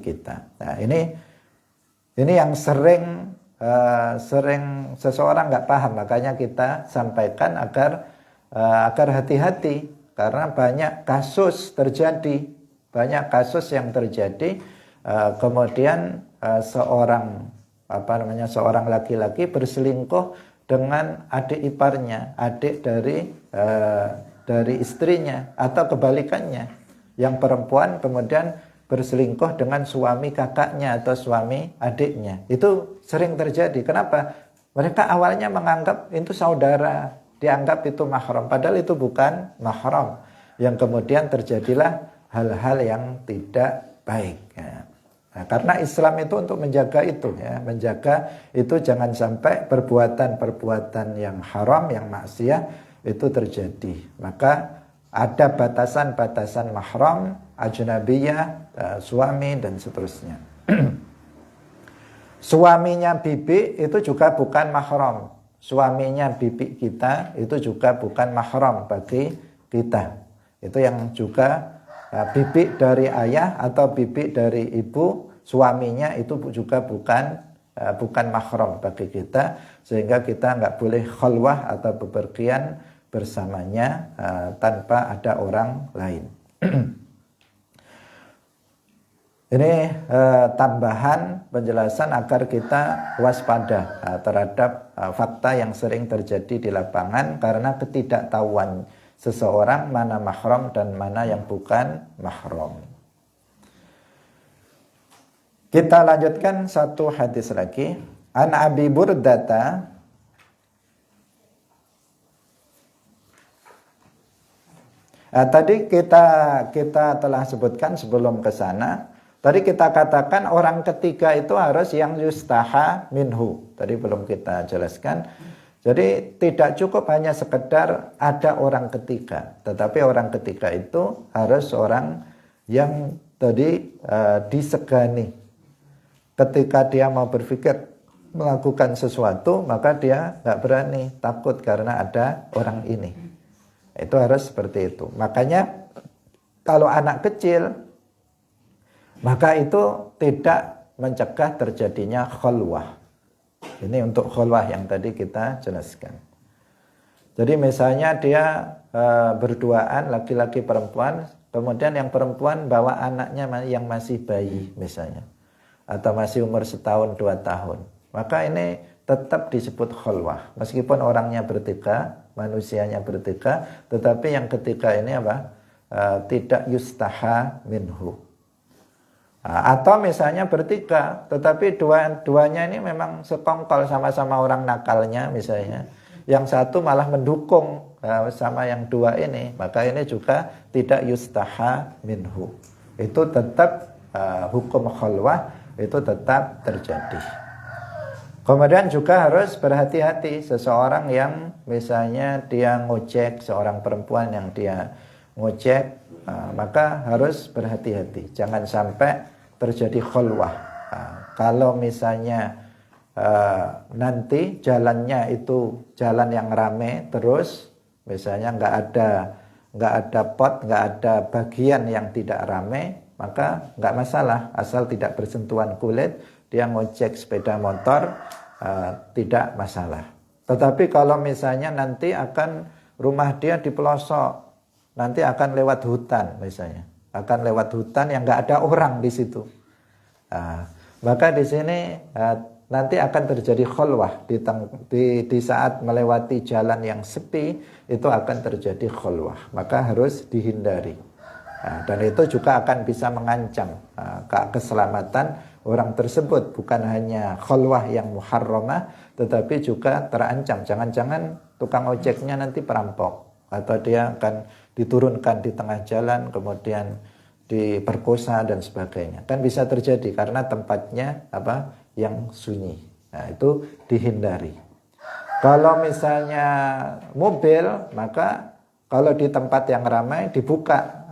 kita. Nah, ini yang sering seseorang nggak paham, makanya kita sampaikan agar hati-hati, karena banyak kasus yang terjadi. Kemudian seorang laki-laki berselingkuh dengan adik iparnya, adik dari istrinya, atau kebalikannya, yang perempuan kemudian berselingkuh dengan suami kakaknya atau suami adiknya. Itu sering terjadi. Kenapa? Mereka awalnya menganggap itu saudara, dianggap itu mahram, padahal itu bukan mahram. Yang kemudian terjadilah hal-hal yang tidak baik. Ya. Nah, karena Islam itu untuk menjaga itu, ya, menjaga itu jangan sampai perbuatan-perbuatan yang haram, yang maksiat itu terjadi. Maka ada batasan-batasan mahram, ajnabiyah, suami dan seterusnya. Suaminya bibi itu juga bukan mahram. Suaminya bibi kita itu juga bukan mahram bagi kita. Itu yang juga bibi dari ayah atau bibi dari ibu, suaminya itu juga bukan mahram bagi kita, sehingga kita nggak boleh khalwah atau bepergian bersamanya tanpa ada orang lain. Ini tambahan penjelasan agar kita waspada terhadap fakta yang sering terjadi di lapangan karena ketidaktahuan seseorang mana mahram dan mana yang bukan mahram. Kita lanjutkan satu hadis lagi. An Abi Burdata tadi kita telah sebutkan sebelum ke sana. Tadi kita katakan orang ketiga itu harus yang yustaha minhu. Tadi belum kita jelaskan. Jadi tidak cukup hanya sekedar ada orang ketiga, tetapi orang ketiga itu harus orang yang tadi disegani. Ketika dia mau berpikir melakukan sesuatu, maka dia nggak berani, takut karena ada orang ini. Itu harus seperti itu. Makanya kalau anak kecil, maka itu tidak mencegah terjadinya khalwah. Ini untuk khalwah yang tadi kita jelaskan. Jadi misalnya dia berduaan laki-laki perempuan, kemudian yang perempuan bawa anaknya yang masih bayi misalnya, atau masih umur 1-2 tahun, maka ini tetap disebut khalwah. Meskipun orangnya bertiga, manusianya bertiga, tetapi yang ketiga ini apa? Tidak yustaha minhu. Atau misalnya bertiga, tetapi duanya ini memang sekongkol, sama-sama orang nakalnya misalnya. Yang satu malah mendukung sama yang dua ini, maka ini juga tidak yustaha minhu. Itu tetap hukum khalwah itu tetap terjadi. Kemudian juga harus berhati-hati seseorang yang misalnya dia ngojek, seorang perempuan yang dia ngojek, maka harus berhati-hati. Jangan sampai terjadi khalwah. Kalau misalnya nanti jalannya itu jalan yang rame terus, misalnya nggak ada pot, nggak ada bagian yang tidak rame, maka nggak masalah, asal tidak bersentuhan kulit, dia ngojek sepeda motor, tidak masalah. Tetapi kalau misalnya nanti akan rumah dia di pelosok, nanti akan lewat hutan misalnya, akan lewat hutan yang nggak ada orang di situ. Maka di sini nanti akan terjadi khalwah di saat melewati jalan yang sepi, itu akan terjadi khalwah. Maka harus dihindari. Dan itu juga akan bisa mengancam keselamatan orang tersebut. Bukan hanya khalwah yang muharramah, tetapi juga terancam. Jangan-jangan tukang ojeknya nanti perampok, atau dia akan diturunkan di tengah jalan, kemudian diperkosa dan sebagainya. Kan bisa terjadi karena tempatnya yang sunyi. Nah, itu dihindari. Kalau misalnya mobil, maka kalau di tempat yang ramai dibuka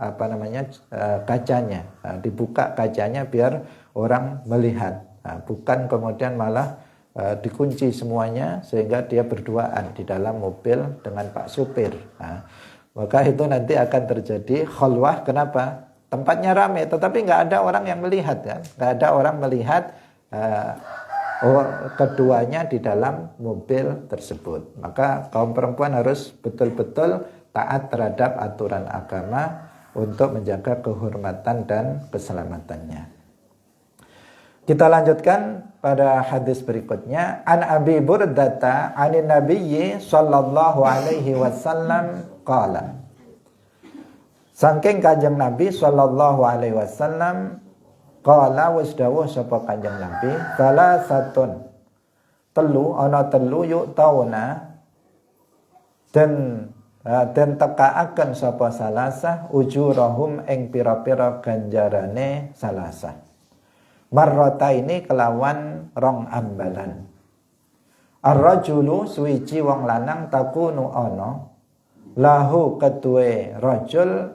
kacanya. Nah, dibuka kacanya biar orang melihat. Nah, bukan kemudian malah dikunci semuanya sehingga dia berduaan di dalam mobil dengan Pak supir. Nah, maka itu nanti akan terjadi khalwah. Kenapa? Tempatnya ramai, tetapi nggak ada orang yang melihat, kan? Nggak ada orang melihat keduanya di dalam mobil tersebut. Maka kaum perempuan harus betul-betul taat terhadap aturan agama untuk menjaga kehormatan dan keselamatannya. Kita lanjutkan pada hadis berikutnya. An Abi Burdata anin Nabiyyi sallallahu alaihi wasallam qala. Saking Kanjeng Nabi sallallahu alaihi wasallam Qala wis dawuh sapa Kanjeng Nabi, salasatun telu ana telu yuk tauna dan tekaaken sapa salasah ujurahum ing pira-pira ganjarane salasah. Marrota ini kelawan rong ambalan. Ar-rajulu suwiji wong lanang takunu ana lahu ketuwe rajul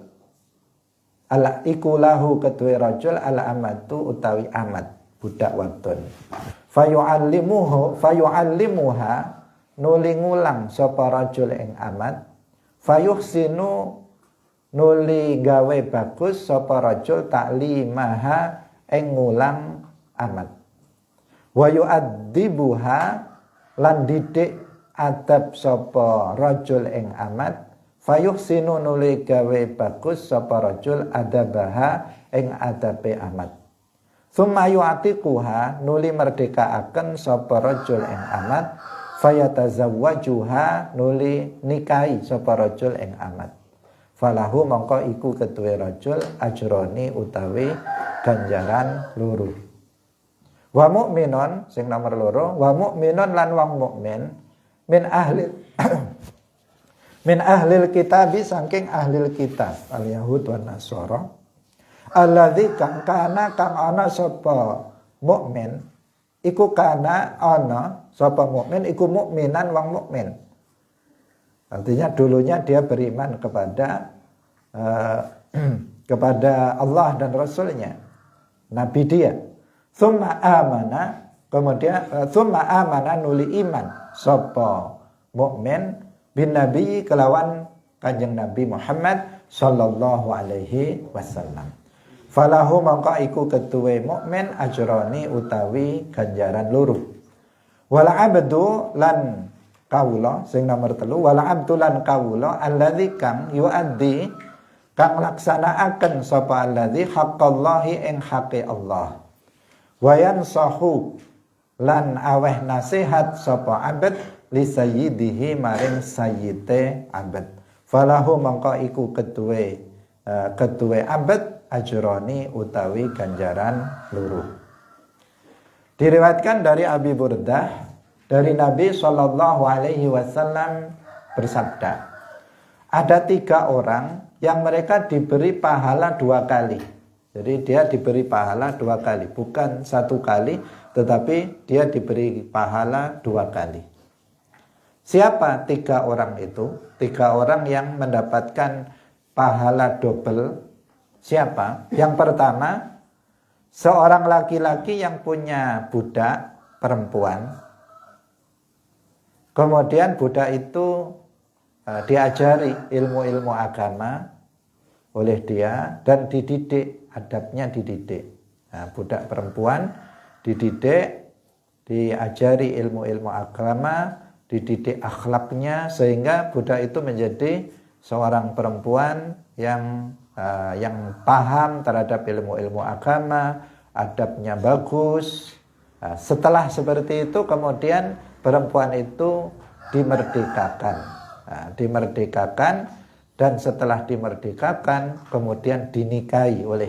ala iku lahu ketuwe rajul ala amatu utawi amat budak wadon. Fayu'allimuha nuli ngulang sapa rajul ing amat. Fayuhsinu nuli gawe bagus sapa rajul ta'limaha ing ngulang amat. Wa yu'adzibuha lan didik adab sapa rajul ing amat. Fayuhsinu nuli gawe bagus sapa rajul adabaha ing adabe amat. Tsumma yu'atiquha nuli merdekaaken sapa rajul ing amat. Fayatazawwajuha nuli nikahi sapa rajul ing amat. Falahu mongko iku ketuwe rajul ajroni utawi ganjaran loro. Wa mukminun sing nomor loro, wa mukminun lan wong mukmin min ahli min ahlil kitab saking ahlil kitab al yahud wan nasara alladzi kang ana sapa mukmin iku kana ana sapa mukmin iku mukminan wong mukmin. Artinya dulunya dia beriman kepada kepada Allah dan Rasulnya, Nabi dia. Tsumma amana, kemudian tsumma amana nuli iman sapa mukmin bin Nabi kelawan Kanjeng Nabi Muhammad sallallahu alaihi wasallam. Falahu mangka iku ketuwe mukmin ajroni utawi ganjaran loro. Wal abdu lan kawula sing nomor 3 wal abdu lan kawula alladzi kang yuaddi kang laksanaaken sapa alladzi haqqallahi ing haqqi Allah. Wa yansahu lan aweh nasihat sapa abd li sayyidihi maring sayyite abd. Falahu mangka iku ketuwe abd ajroni utawi ganjaran loro. Diriwayatkan dari Abi Burdah dari Nabi Shallallahu Alaihi Wasallam bersabda, ada 3 orang yang mereka diberi pahala 2 kali. Jadi dia diberi pahala 2 kali, bukan 1 kali, tetapi dia diberi pahala 2 kali. Siapa 3 orang itu? 3 orang yang mendapatkan pahala double. Siapa? Yang pertama, seorang laki-laki yang punya budak perempuan. Kemudian budak itu diajari ilmu-ilmu agama oleh dia dan dididik, adabnya dididik. Nah, budak perempuan dididik, diajari ilmu-ilmu agama, dididik akhlaknya sehingga budak itu menjadi seorang perempuan yang paham terhadap ilmu-ilmu agama, adabnya bagus. Nah, setelah seperti itu kemudian perempuan itu dimerdekakan. Nah, dimerdekakan dan setelah dimerdekakan kemudian dinikahi oleh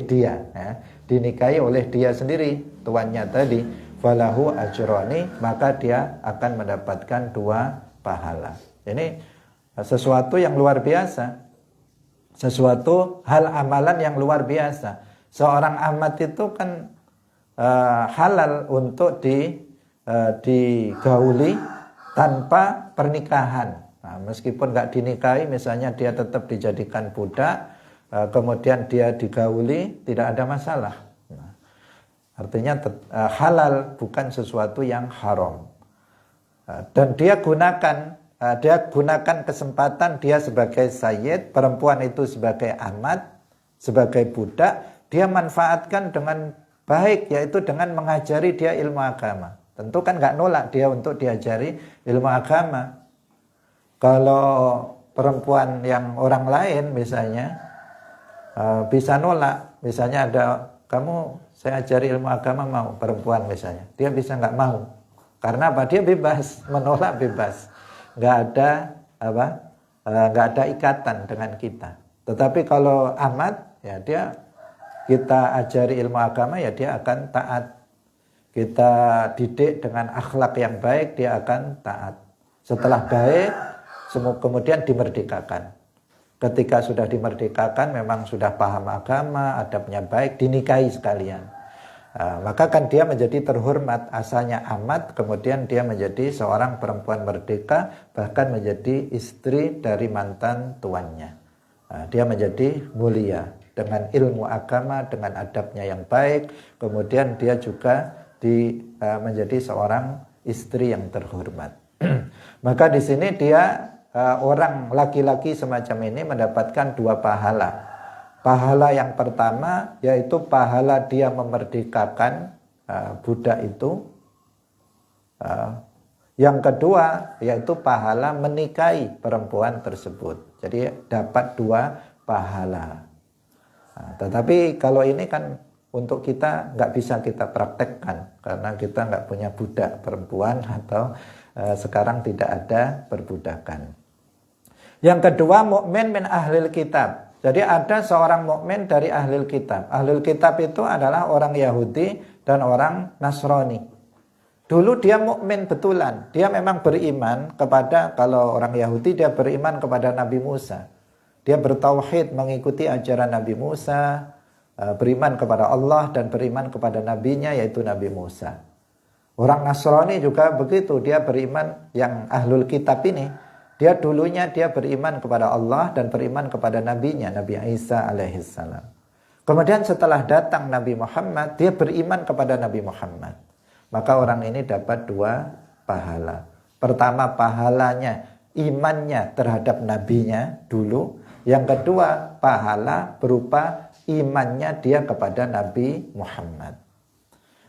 dia, ya. Dinikahi oleh dia sendiri, tuannya tadi. Falahu ajroni, maka dia akan mendapatkan 2 pahala. Ini sesuatu yang luar biasa. Sesuatu hal amalan yang luar biasa. Seorang amat itu kan halal untuk digauli tanpa pernikahan. Nah, meskipun nggak dinikahi, misalnya dia tetap dijadikan budak, kemudian dia digauli, tidak ada masalah. Nah, artinya halal, bukan sesuatu yang haram. Dan dia gunakan kesempatan dia sebagai sayyid, perempuan itu sebagai amat, sebagai budak, dia manfaatkan dengan baik, yaitu dengan mengajari dia ilmu agama. Tentu kan nggak nolak dia untuk diajari ilmu agama. Kalau perempuan yang orang lain misalnya bisa nolak, misalnya ada kamu saya ajari ilmu agama mau, perempuan misalnya, dia bisa nggak mau. Karena apa? Dia bebas, menolak bebas. Nggak ada ikatan dengan kita. Tetapi kalau amat, ya dia kita ajari ilmu agama ya dia akan taat. Kita didik dengan akhlak yang baik, dia akan taat. Setelah baik, kemudian dimerdekakan. Ketika sudah dimerdekakan, memang sudah paham agama, adabnya baik, dinikahi sekalian. Maka kan dia menjadi terhormat, asalnya amat, kemudian dia menjadi seorang perempuan merdeka, bahkan menjadi istri dari mantan tuannya. Dia menjadi mulia dengan ilmu agama, dengan adabnya yang baik, kemudian dia juga menjadi seorang istri yang terhormat. Maka di sini dia orang laki-laki semacam ini mendapatkan 2 pahala. Pahala yang pertama yaitu pahala dia memerdekakan budak itu. Yang kedua yaitu pahala menikahi perempuan tersebut. Jadi dapat 2 pahala. Tetapi kalau ini kan untuk kita nggak bisa kita praktekkan karena kita nggak punya budak perempuan atau sekarang tidak ada perbudakan. Yang kedua, mukmin min ahlil kitab. Jadi ada seorang mukmin dari ahlil kitab. Ahlil kitab itu adalah orang Yahudi dan orang Nasrani. Dulu dia mukmin betulan. Dia memang beriman kepada, kalau orang Yahudi dia beriman kepada Nabi Musa. Dia bertauhid mengikuti ajaran Nabi Musa, beriman kepada Allah dan beriman kepada nabinya yaitu Nabi Musa. Orang Nasrani juga begitu, dia beriman, yang ahlul kitab ini, dia dulunya dia beriman kepada Allah dan beriman kepada nabinya, Nabi Isa alaihissalam. Kemudian setelah datang Nabi Muhammad, dia beriman kepada Nabi Muhammad. Maka orang ini dapat 2 pahala. Pertama, pahalanya imannya terhadap nabinya dulu. Yang kedua, pahala berupa imannya dia kepada Nabi Muhammad.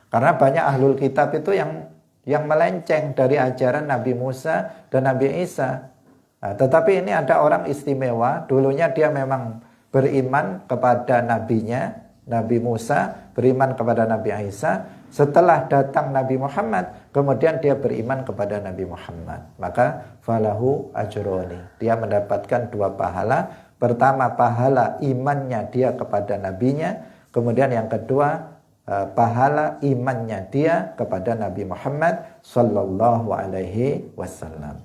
Karena banyak ahlul kitab itu yang melenceng dari ajaran Nabi Musa dan Nabi Isa. Tetapi ini ada orang istimewa, dulunya dia memang beriman kepada nabinya, Nabi Musa, beriman kepada Nabi Isa. Setelah datang Nabi Muhammad, kemudian dia beriman kepada Nabi Muhammad. Maka falahu ajroni, dia mendapatkan 2 pahala. Pertama, pahala imannya dia kepada nabinya. Kemudian yang kedua, pahala imannya dia kepada Nabi Muhammad sallallahu alaihi wasallam.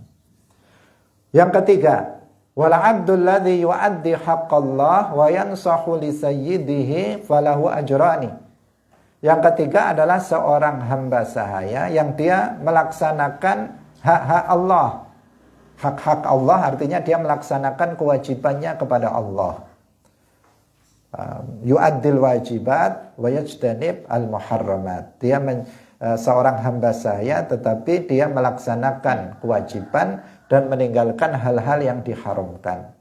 Yang ketiga, wal abdul ladzi yu'addi haqqallah wa yansahu li sayyidihi falahu ajrani. Yang ketiga adalah seorang hamba sahaya yang dia melaksanakan hak-hak Allah. Hak-hak Allah artinya dia melaksanakan kewajibannya kepada Allah. Yu'addil wajibat wa yajtanib al-muharramat. Dia seorang hamba sahaya tetapi dia melaksanakan kewajiban dan meninggalkan hal-hal yang diharamkan.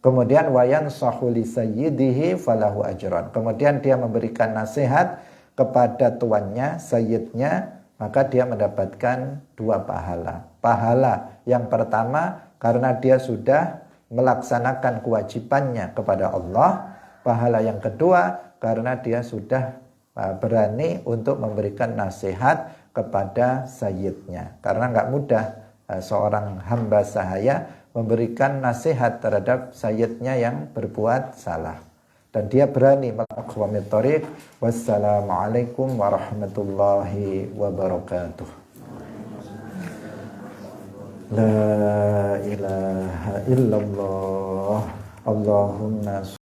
Kemudian wayan sahuli sayyidihi falahu ajran. Kemudian dia memberikan nasihat kepada tuannya, sayyidnya, maka dia mendapatkan 2 pahala. Pahala yang pertama karena dia sudah melaksanakan kewajibannya kepada Allah. Pahala yang kedua karena dia sudah berani untuk memberikan nasihat kepada sayyidnya. Karena nggak mudah seorang hamba sahaya memberikan nasihat terhadap sayyidnya yang berbuat salah. Dan dia berani melakukan thariq. Wassalamualaikum warahmatullahi wabarakatuh. La ilaha illallah. Allahumma